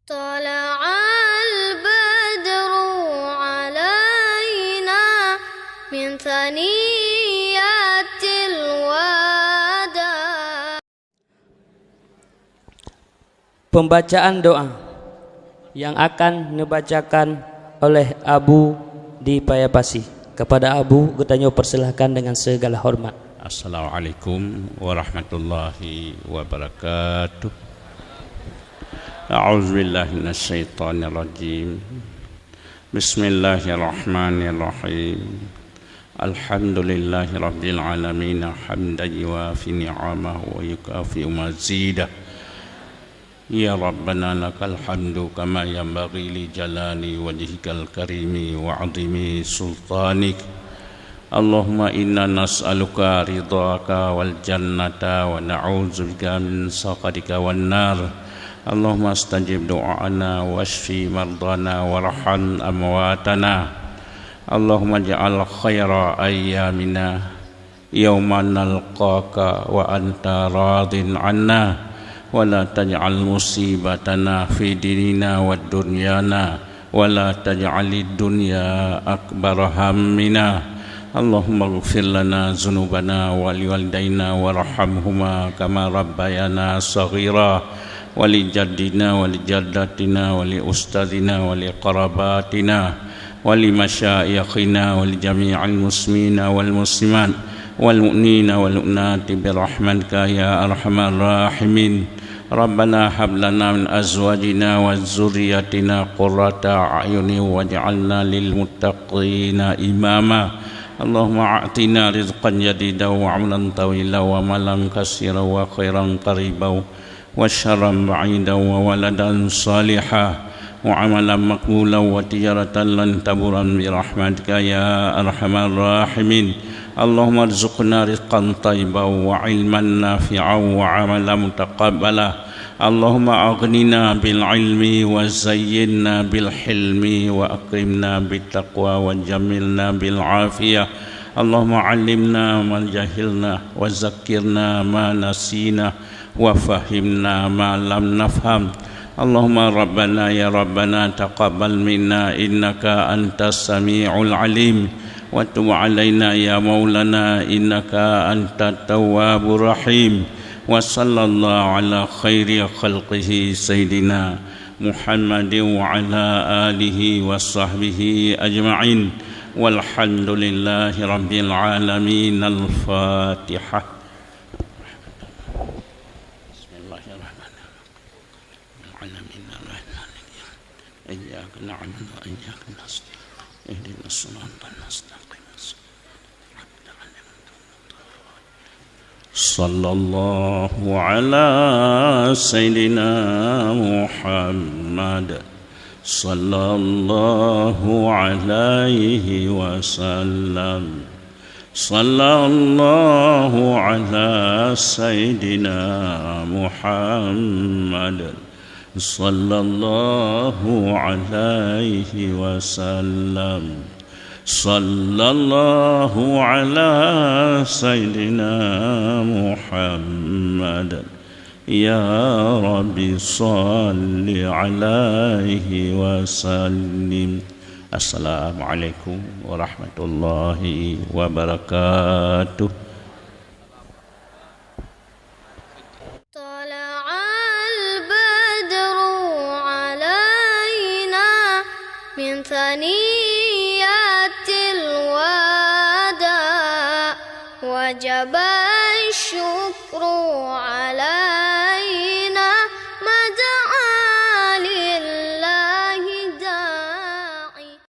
طلع البدر علينا من ثنيات الوداع. Pembacaan doa yang akan dibacakan oleh Abu di Payapasi. Kepada Abu, kita persilahkan dengan segala hormat. Assalamualaikum warahmatullahi wabarakatuh. A'udzubillahi minasyaitonirrajim. Bismillahirrahmanirrahim. Alhamdulillahi rabbil alamin hamdan yuwafi ni'amahu wa yukafi mazidah. Ya Rabbana lakal hamdu kama yanbaghi li jalali wajhikal karimi wa 'azimi sultanik. Allahumma inna nas'aluka ridhaka wal jannata wa na'udzubika min sakhatika wan nar. Allahumma astajib du'ana washfi mardana warham amwatana. Allahumma ja'al khaira ayyamina yawma nalqaka wa anta radin 'anna. ولا تجعل مصيبتنا في ديننا والدنيانا ولا تجعل الدنيا أكبر همنا اللهم اغفر لنا ذنوبنا ولوالدينا وارحمهما كما ربيانا صغيرا ولجدنا ولجدتنا ولأستاذنا ولقراباتنا ولمشايخنا ولجميع المسلمين والمسلمات والمؤمنين والمؤمنات برحمتك يا أرحم الراحمين. ربنا هب لنا من أزواجنا وذرياتنا قرة أعين واجعلنا للمتقين إماما. اللهم أعطنا رزقا جديدا وعملا طويلا ومالا كثيرا وخيرا قريبا وشرا بعيدا وولدا صالحا وعملا مقبولا وتجارة لن تبورا برحمتك يا أرحم الراحمين. اللهم ارزقنا رزقا طيبا وعلما نافعا وعملا متقبلا. اللهم أغننا بالعلم وزينا بالحلم وأكرمنا بالتقوى وجملنا بالعافية. اللهم علمنا ما جهلنا وذكرنا ما نسينا وفهمنا ما لم نفهم. اللهم ربنا يا ربنا تقبل منا إنك أنت السميع العليم وتب علينا يا مولانا إنك أنت التواب الرحيم. وصلى الله على خير خلقه سيدنا محمد وعلى آله وصحبه أجمعين والحمد لله رب العالمين. الفاتحة. بسم الله الرحمن الرحيم. إياك نعبد وإياك نستعين اهدنا الصراط المستقيم. صلى الله على سيدنا محمد صلى الله عليه وسلم. صلى الله على سيدنا محمد صلى الله عليه وسلم. صلى الله على سيدنا محمد يا رب صل عليه وسلم. السلام عليكم ورحمة الله وبركاته. طلع البدر علينا من ثنيات الوداع وجب الشكر علينا